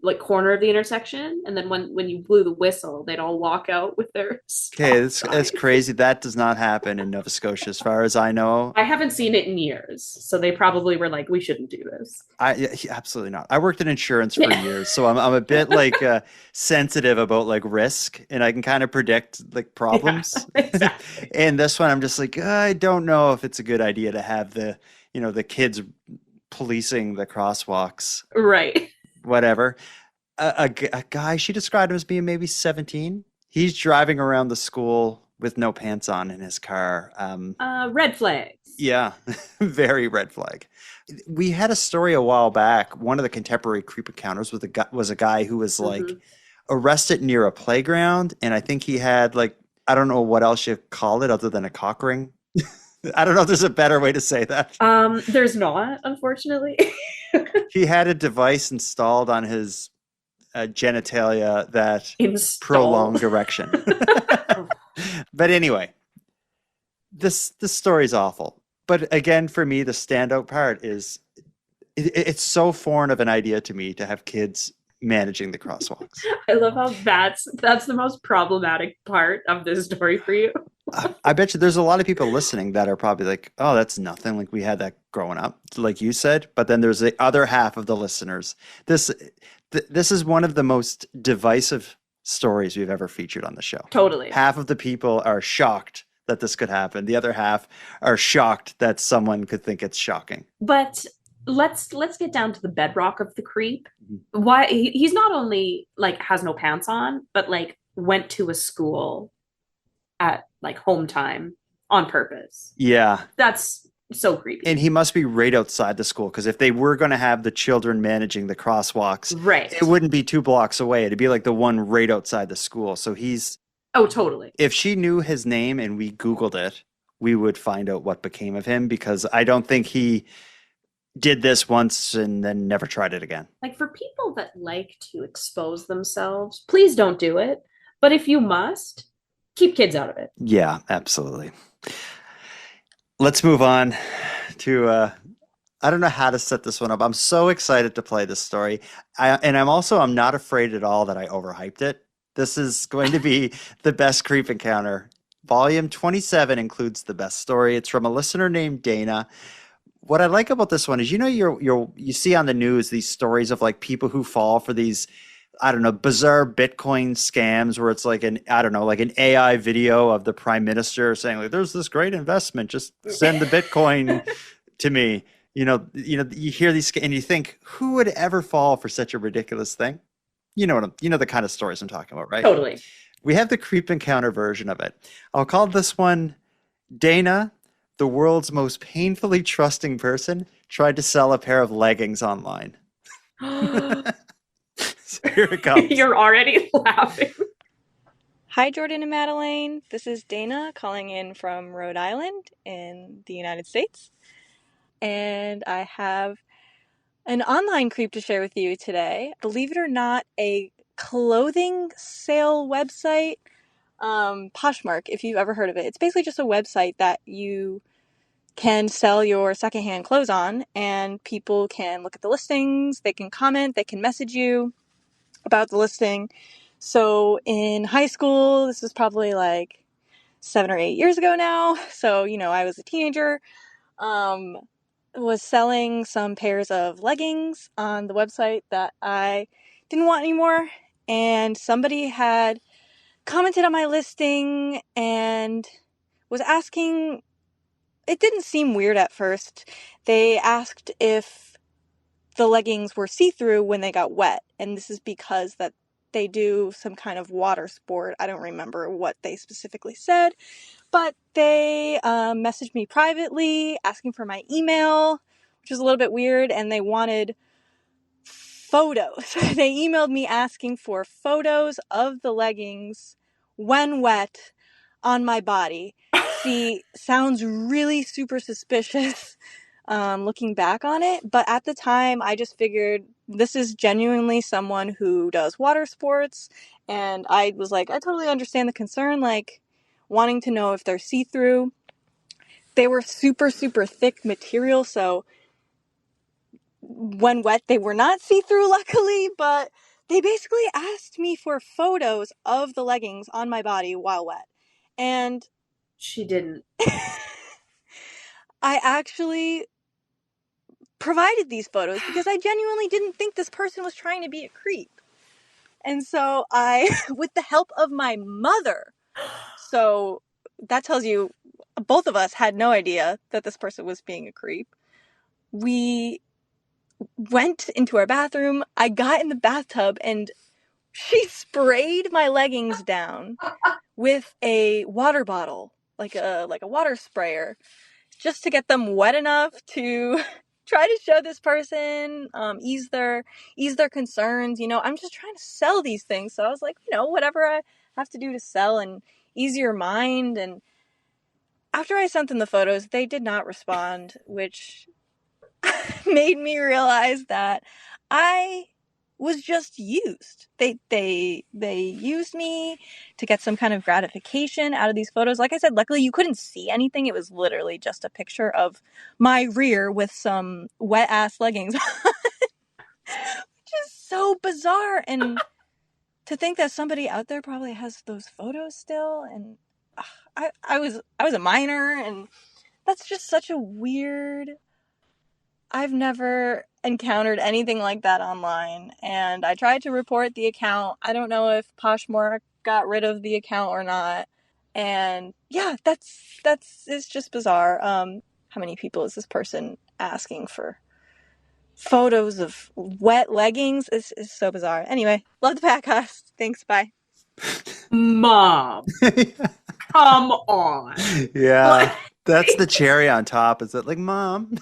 Speaker 3: like corner of the intersection, and then when you blew the whistle, they'd all walk out with their
Speaker 1: Okay, that's crazy. That does not happen in Nova Scotia, as far as I know.
Speaker 3: I haven't seen it in years, so they probably were like, we shouldn't do this.
Speaker 1: Yeah, absolutely not. I worked in insurance for years, so I'm a bit like sensitive about like risk, and I can kind of predict like problems.
Speaker 3: Yeah, exactly.
Speaker 1: And this one, I'm just like, I don't know if it's a good idea to have the kids policing the crosswalks.
Speaker 3: Right.
Speaker 1: Whatever. A guy, she described him as being maybe 17. He's driving around the school with no pants on in his car.
Speaker 3: Red flags.
Speaker 1: Yeah, very red flag. We had a story a while back. One of the contemporary creep encounters was a guy who was like arrested near a playground, and I think he had like, I don't know what else you call it other than a cock ring. I don't know if there's a better way to say that.
Speaker 3: There's not, unfortunately.
Speaker 1: He had a device installed on his genitalia that prolonged erection. But anyway, this story's awful. But again, for me, the standout part is it's so foreign of an idea to me to have kids managing the crosswalks.
Speaker 3: I love how that's the most problematic part of this story for you.
Speaker 1: I bet you there's a lot of people listening that are probably like, oh, that's nothing. Like we had that growing up, like you said. But then there's the other half of the listeners. This is one of the most divisive stories we've ever featured on the show.
Speaker 3: Totally.
Speaker 1: Half of the people are shocked that this could happen. The other half are shocked that someone could think it's shocking.
Speaker 3: But let's get down to the bedrock of the creep. Why he's not only like has no pants on, but like went to a school at like home time on purpose.
Speaker 1: Yeah.
Speaker 3: That's so creepy.
Speaker 1: And he must be right outside the school, because if they were going to have the children managing the crosswalks,
Speaker 3: right,
Speaker 1: it wouldn't be 2 blocks away. It'd be like the one right outside the school. So he's...
Speaker 3: Oh, totally.
Speaker 1: If she knew his name and we Googled it, we would find out what became of him, because I don't think he did this once and then never tried it again.
Speaker 3: Like for people that like to expose themselves, please don't do it. But if you must, keep kids out of it.
Speaker 1: Yeah, absolutely. Let's move on to I don't know how to set this one up. I'm so excited to play this story. I'm not afraid at all that I overhyped it. This is going to be the best creep encounter. Volume 27 includes the best story. It's from a listener named Dana. What I like about this one is, you see on the news these stories of like people who fall for these, I don't know, bizarre Bitcoin scams where it's like an AI video of the prime minister saying like, there's this great investment, just send the Bitcoin to me. You hear these and you think, who would ever fall for such a ridiculous thing? You know the kind of stories I'm talking about, right?
Speaker 3: Totally.
Speaker 1: We have the creep encounter version of it. I'll call this one Dana, the world's most painfully trusting person, tried to sell a pair of leggings online. So here it comes.
Speaker 3: You're already laughing.
Speaker 14: Hi, Jordan and Madelayne. This is Dana calling in from Rhode Island in the United States. And I have an online creep to share with you today. Believe it or not, a clothing sale website, Poshmark, if you've ever heard of it. It's basically just a website that you can sell your secondhand clothes on, and people can look at the listings, they can comment, they can message you about the listing. So in high school, this was probably like 7 or 8 years ago now. So, I was a teenager, was selling some pairs of leggings on the website that I didn't want anymore. And somebody had commented on my listing and was asking, it didn't seem weird at first. They asked if the leggings were see-through when they got wet. And this is because that they do some kind of water sport. I don't remember what they specifically said, but they messaged me privately asking for my email, which was a little bit weird, and they wanted photos. They emailed me asking for photos of the leggings when wet on my body. See, sounds really super suspicious looking back on it, but at the time I just figured this is genuinely someone who does water sports, and I was like, I totally understand the concern, like wanting to know if they're see-through. They were super, super thick material, so when wet they were not see-through, luckily, but they basically asked me for photos of the leggings on my body while wet. And
Speaker 3: she didn't.
Speaker 14: I actually provided these photos because I genuinely didn't think this person was trying to be a creep. And so I, with the help of my mother, so that tells you both of us had no idea that this person was being a creep. We went into our bathroom. I got in the bathtub and she sprayed my leggings down with a water bottle, like a water sprayer, just to get them wet enough to try to show this person, ease their concerns. I'm just trying to sell these things. So I was like, whatever I have to do to sell and ease your mind. And after I sent them the photos, they did not respond, which made me realize that I was just used. They used me to get some kind of gratification out of these photos. Like I said, luckily you couldn't see anything. It was literally just a picture of my rear with some wet ass leggings on, which is so bizarre. And to think that somebody out there probably has those photos still. And I was a minor, and that's just such a weird. I've never encountered anything like that online, and I tried to report the account. I don't know if Poshmark got rid of the account or not. And yeah, it's just bizarre. How many people is this person asking for photos of wet leggings? It's so bizarre. Anyway, love the podcast. Thanks, bye.
Speaker 3: Mom. Come on.
Speaker 1: Yeah, that's the cherry on top. Is it like, Mom?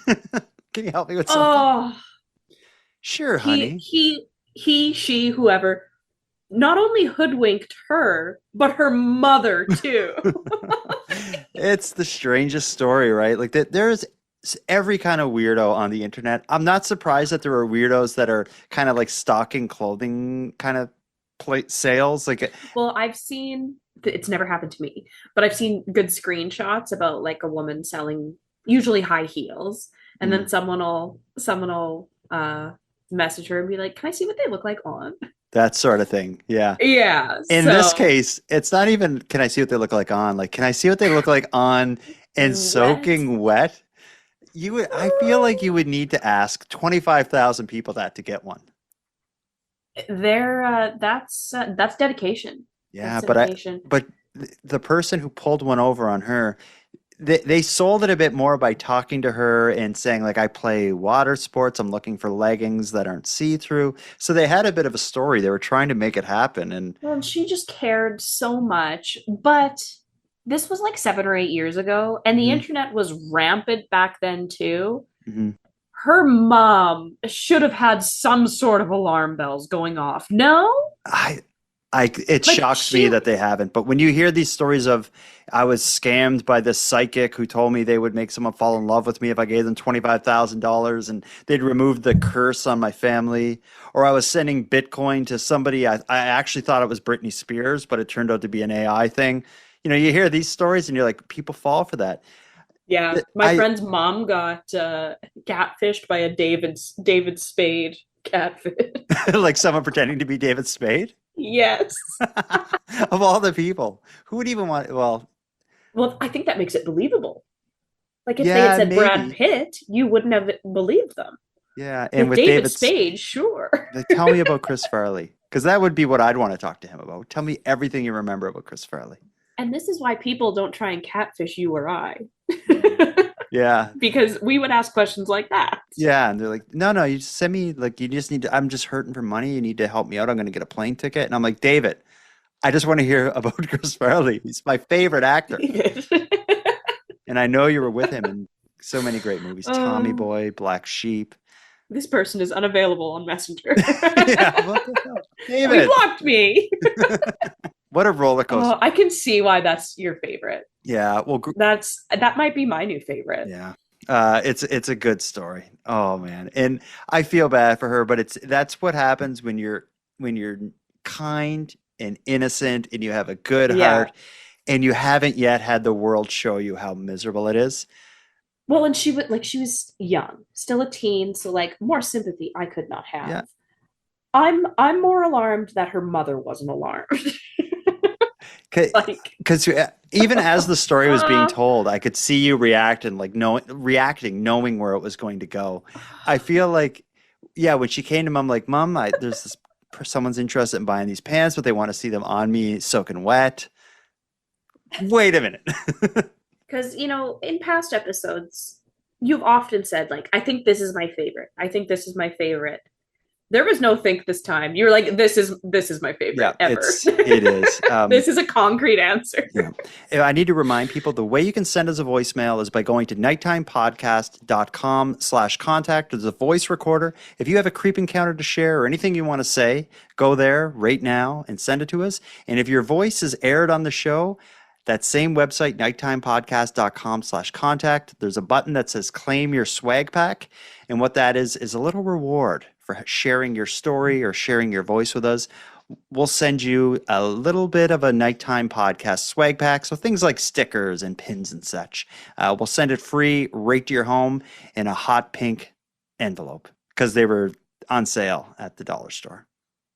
Speaker 1: Can you help me with something? Oh, sure, honey.
Speaker 3: She, whoever, not only hoodwinked her, but her mother too.
Speaker 1: It's the strangest story, right? Like there's every kind of weirdo on the internet. I'm not surprised that there are weirdos that are kind of like stocking clothing kind of sales. Like,
Speaker 3: Well, I've seen it's never happened to me, but I've seen good screenshots about like a woman selling usually high heels, and then someone will message her and be like, "Can I see what they look like on?"
Speaker 1: that sort of thing. Yeah.
Speaker 3: Yeah.
Speaker 1: In this case, it's not even, can I see what they look like on? Like, can I see what they look like on and soaking wet? I feel like you would need to ask 25,000 people that to get one.
Speaker 3: That's dedication.
Speaker 1: Yeah,
Speaker 3: That's dedication.
Speaker 1: but the person who pulled one over on her, they sold it a bit more by talking to her and saying, like, I play water sports. I'm looking for leggings that aren't see-through. So they had a bit of a story. They were trying to make it happen. And
Speaker 3: She just cared so much. But this was like 7 or 8 years ago, and the internet was rampant back then too. Her mom should have had some sort of alarm bells going off. No?
Speaker 1: It shocks me that they haven't. But when you hear these stories of, I was scammed by this psychic who told me they would make someone fall in love with me if I gave them $25,000 and they'd remove the curse on my family, or I was sending Bitcoin to somebody, I actually thought it was Britney Spears, but it turned out to be an AI thing. You know, you hear these stories and you're like, people fall for that.
Speaker 3: Yeah, my friend's mom got catfished by a David Spade catfish.
Speaker 1: Like someone pretending to be David Spade?
Speaker 3: Yes.
Speaker 1: Of all the people, who would even want? Well,
Speaker 3: I think that makes it believable. Like if they had said Brad Pitt, you wouldn't have believed them.
Speaker 1: Yeah, and with
Speaker 3: David Spade, sure.
Speaker 1: Tell me about Chris Farley, because that would be what I'd want to talk to him about. Tell me everything you remember about Chris Farley.
Speaker 3: And this is why people don't try and catfish you or I.
Speaker 1: Yeah.
Speaker 3: Because we would ask questions like that.
Speaker 1: Yeah, and they're like, no, you just send me, like, you just need to, I'm just hurting for money. You need to help me out. I'm going to get a plane ticket. And I'm like, David, I just want to hear about Chris Farley. He's my favorite actor. And I know you were with him in so many great movies. Tommy Boy, Black Sheep.
Speaker 3: This person is unavailable on Messenger.
Speaker 1: Yeah, what the hell? David.
Speaker 3: You blocked me.
Speaker 1: What a roller coaster.
Speaker 3: I can see why that's your favorite.
Speaker 1: Yeah, well,
Speaker 3: that might be my new favorite.
Speaker 1: Yeah. It's a good story. Oh man. And I feel bad for her, but that's what happens when you're kind and innocent and you have a good heart and you haven't yet had the world show you how miserable it is.
Speaker 3: Well, and she was young, still a teen, so like more sympathy I could not have.
Speaker 1: Yeah.
Speaker 3: I'm more alarmed that her mother wasn't alarmed.
Speaker 1: Because even as the story was being told, I could see you react and like reacting, knowing where it was going to go. I feel like, yeah, when she came to Mom, like, Mom, there's this someone's interested in buying these pants, but they want to see them on me soaking wet. Wait a minute.
Speaker 3: Because, in past episodes, you've often said, like, I think this is my favorite. I think this is my favorite. There was no think this time. You were like, this is my favorite ever.
Speaker 1: It is.
Speaker 3: This is a concrete answer.
Speaker 1: Yeah. I need to remind people the way you can send us a voicemail is by going to nighttimepodcast.com/contact. There's a voice recorder. If you have a creep encounter to share or anything you want to say, go there right now and send it to us. And if your voice is aired on the show, that same website, nighttimepodcast.com/contact, there's a button that says claim your swag pack. And what that is a little reward for sharing your story or sharing your voice with us. We'll send you a little bit of a Nighttime Podcast swag pack. So things like stickers and pins and such. We'll send it free right to your home in a hot pink envelope because they were on sale at the dollar store.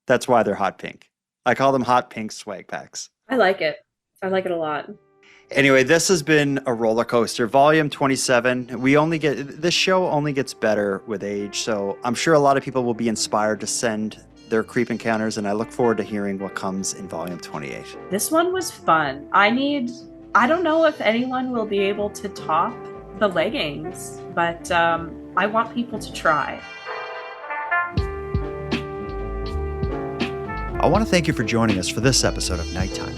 Speaker 1: That's why they're hot pink. I call them hot pink swag packs.
Speaker 3: I like it. I like it a lot.
Speaker 1: Anyway, this has been a roller coaster. Volume 27. This show only gets better with age, so I'm sure a lot of people will be inspired to send their creep encounters, and I look forward to hearing what comes in volume 28.
Speaker 3: This one was fun. I don't know if anyone will be able to top the leggings, but I want people to try.
Speaker 1: I want to thank you for joining us for this episode of Nighttime.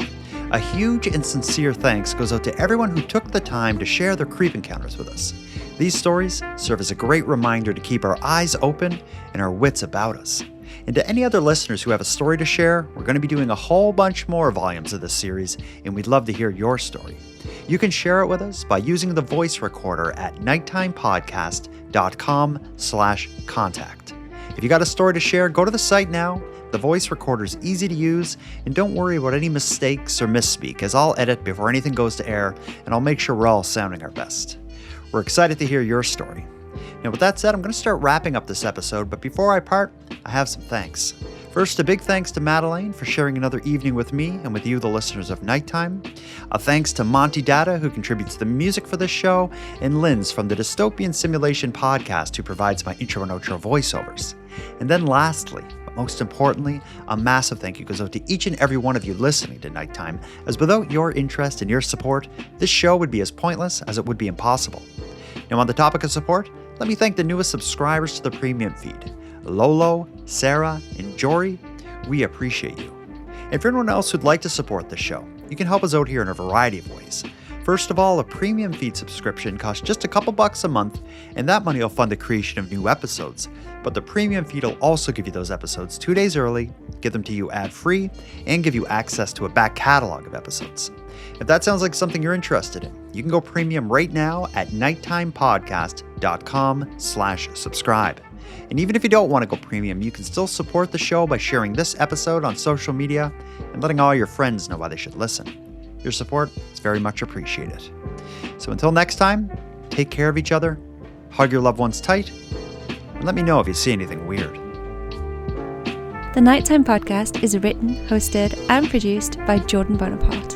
Speaker 1: A huge and sincere thanks goes out to everyone who took the time to share their creep encounters with us. These stories serve as a great reminder to keep our eyes open and our wits about us. And to any other listeners who have a story to share, we're going to be doing a whole bunch more volumes of this series, and we'd love to hear your story. You can share it with us by using the voice recorder at nighttimepodcast.com/contact. If you got a story to share, go to the site now. The voice recorder is easy to use, and don't worry about any mistakes or misspeak, as I'll edit before anything goes to air, and I'll make sure we're all sounding our best. We're excited to hear your story. Now, with that said, I'm going to start wrapping up this episode, but before I part, I have some thanks. First, a big thanks to Madelayne for sharing another evening with me and with you, the listeners of Nighttime. A thanks to Monty Datta, who contributes the music for this show, and Linz from the Dystopian Simulation podcast, who provides my intro and outro voiceovers. And then lastly, but most importantly, a massive thank you goes out to each and every one of you listening to Nighttime, as without your interest and your support, this show would be as pointless as it would be impossible. Now, on the topic of support, let me thank the newest subscribers to the premium feed. Lolo, Sarah, and Jory, we appreciate you. And for anyone else who'd like to support the show, you can help us out here in a variety of ways. First of all, a premium feed subscription costs just a couple bucks a month, and that money will fund the creation of new episodes. But the premium feed will also give you those episodes 2 days early, give them to you ad-free, and give you access to a back catalog of episodes. If that sounds like something you're interested in, you can go premium right now at nighttimepodcast.com/subscribe. And even if you don't want to go premium, you can still support the show by sharing this episode on social media and letting all your friends know why they should listen. Your support is very much appreciated. So until next time, take care of each other, hug your loved ones tight, and let me know if you see anything weird.
Speaker 2: The Nighttime Podcast is written, hosted, and produced by Jordan Bonaparte.